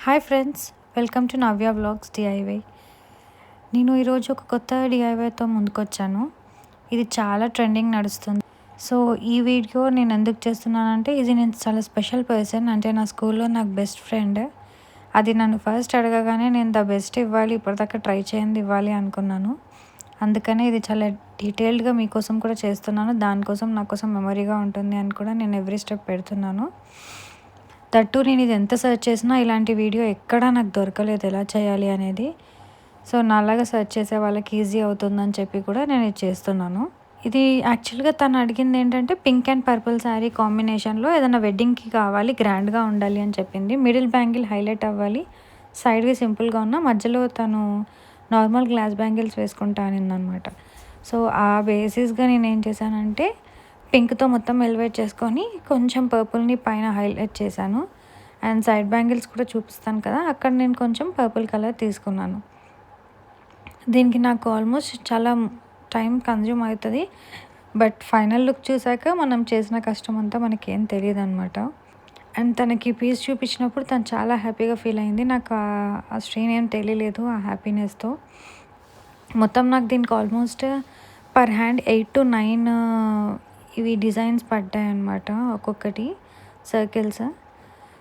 Hi friends, welcome to Navya vlogs DIY. నేను ఈరోజు ఒక కొత్త డిఐవైతో ముందుకొచ్చాను. ఇది చాలా ట్రెండింగ్ నడుస్తుంది. సో ఈ వీడియో నేను ఎందుకు చేస్తున్నానంటే, ఇది నేను చాలా స్పెషల్ పర్సన్, అంటే నా స్కూల్లో నాకు బెస్ట్ ఫ్రెండ్. అది నన్ను ఫస్ట్ అడగగానే నేను ద బెస్ట్ ఇవ్వాలి, ఇప్పటిదాకా ట్రై చేయండి ఇవ్వాలి అనుకున్నాను. అందుకనే ఇది చాలా డీటెయిల్డ్గా మీకోసం కూడా చేస్తున్నాను. దానికోసం నా కోసం మెమరీగా ఉంటుంది అని కూడా నేను ఎవ్రీ స్టెప్ పెడుతున్నాను. తట్టు నేను ఇది ఎంత సెర్చ్ చేసినా ఇలాంటి వీడియో ఎక్కడా నాకు దొరకలేదు ఎలా చేయాలి అనేది. సో నాలాగా సెర్చ్ చేసే వాళ్ళకి ఈజీ అవుతుందని చెప్పి కూడా నేను ఇది చేస్తున్నాను. ఇది యాక్చువల్గా తను అడిగింది ఏంటంటే, పింక్ అండ్ పర్పుల్ శారీ కాంబినేషన్లో ఏదైనా వెడ్డింగ్కి కావాలి, గ్రాండ్గా ఉండాలి అని చెప్పింది. మిడిల్ బ్యాంగిల్ హైలైట్ అవ్వాలి, సైడ్వి సింపుల్గా ఉన్న, మధ్యలో తను నార్మల్ గ్లాస్ బ్యాంగిల్స్ వేసుకుంటా అనిందనమాట. సో ఆ బేసిస్గా నేను ఏం చేశానంటే, పింక్తో మొత్తం ఎలివేట్ చేసుకొని కొంచెం పర్పుల్ని పైన హైలైట్ చేశాను. అండ్ సైడ్ బ్యాంగిల్స్ కూడా చూపిస్తాను కదా, అక్కడ నేను కొంచెం పర్పుల్ కలర్ తీసుకున్నాను. దీనికి నాకు ఆల్మోస్ట్ చాలా టైం కన్జ్యూమ్ అవుతుంది, బట్ ఫైనల్ లుక్ చూసాక మనం చేసిన కష్టం అంతా మనకేం తెలియదు అనమాట. అండ్ తనకి పీస్ చూపించినప్పుడు తను చాలా హ్యాపీగా ఫీల్ అయింది. నాకు ఆ స్ట్రెయిన్ ఏం తెలియలేదు ఆ హ్యాపీనెస్తో. మొత్తం నాకు దీనికి ఆల్మోస్ట్ పర్ హ్యాండ్ 8 to 9 ఇవి డిజైన్స్ పడ్డాయి అన్నమాట, ఒక్కొక్కటి సర్కిల్స్.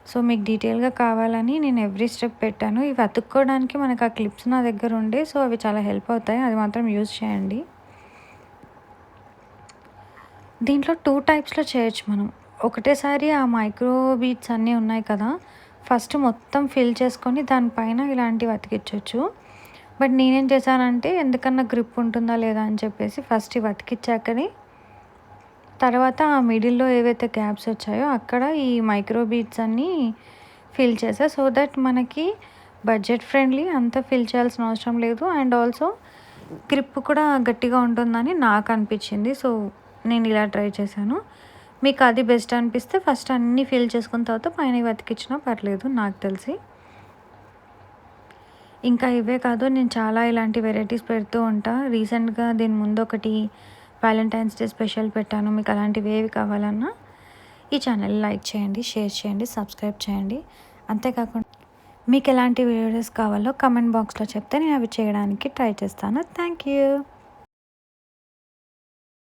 సో మీకు డీటెయిల్గా కావాలని నేను ఎవ్రీ స్టెప్ పెట్టాను. ఇవి అతుక్కోవడానికి మనకు ఆ క్లిప్స్ నా దగ్గర ఉండే, సో అవి చాలా హెల్ప్ అవుతాయి, అది మాత్రం యూజ్ చేయండి. దీంట్లో 2 టైప్స్లో చేయొచ్చు మనం. ఒకటేసారి ఆ మైక్రో బీట్స్ అన్నీ ఉన్నాయి కదా, ఫస్ట్ మొత్తం ఫిల్ చేసుకొని దానిపైన ఇలాంటివి అతికించవచ్చు. బట్ నేనేం చేశానంటే, ఎందుకన్నా గ్రిప్ ఉంటుందా లేదా అని చెప్పేసి ఫస్ట్ ఇవి అతికిచ్చాకని తర్వాత ఆ మిడిల్లో ఏవైతే గ్యాప్స్ వచ్చాయో అక్కడ ఈ మైక్రో బీడ్స్ అన్నీ ఫిల్ చేసా. సో దట్ మనకి బడ్జెట్ ఫ్రెండ్లీ, అంత ఫిల్ చేయాల్సిన అవసరం లేదు. అండ్ ఆల్సో గ్రిప్ కూడా గట్టిగా ఉంటుందని నాకు అనిపించింది. సో నేను ఇలా ట్రై చేశాను. మీకు అది బెస్ట్ అనిపిస్తే ఫస్ట్ అన్నీ ఫిల్ చేసుకున్న తర్వాత పైన ఇవి అతికించినా పర్లేదు నాకు తెలిసి. ఇంకా ఇవే కాదు, నేను చాలా ఇలాంటి వెరైటీస్ పెడుతూ ఉంటా. రీసెంట్గా దీని ముందు ఒకటి వ్యాలంటైన్స్ డే స్పెషల్ పెట్టాను. మీకు అలాంటివి ఏవి కావాలన్నా ఈ ఛానల్ లైక్ చేయండి, షేర్ చేయండి, సబ్స్క్రైబ్ చేయండి. అంతేకాకుండా మీకు ఎలాంటి వీడియోస్ కావాలో కమెంట్ బాక్స్లో చెప్తే నేను అవి చేయడానికి ట్రై చేస్తాను. Thank you.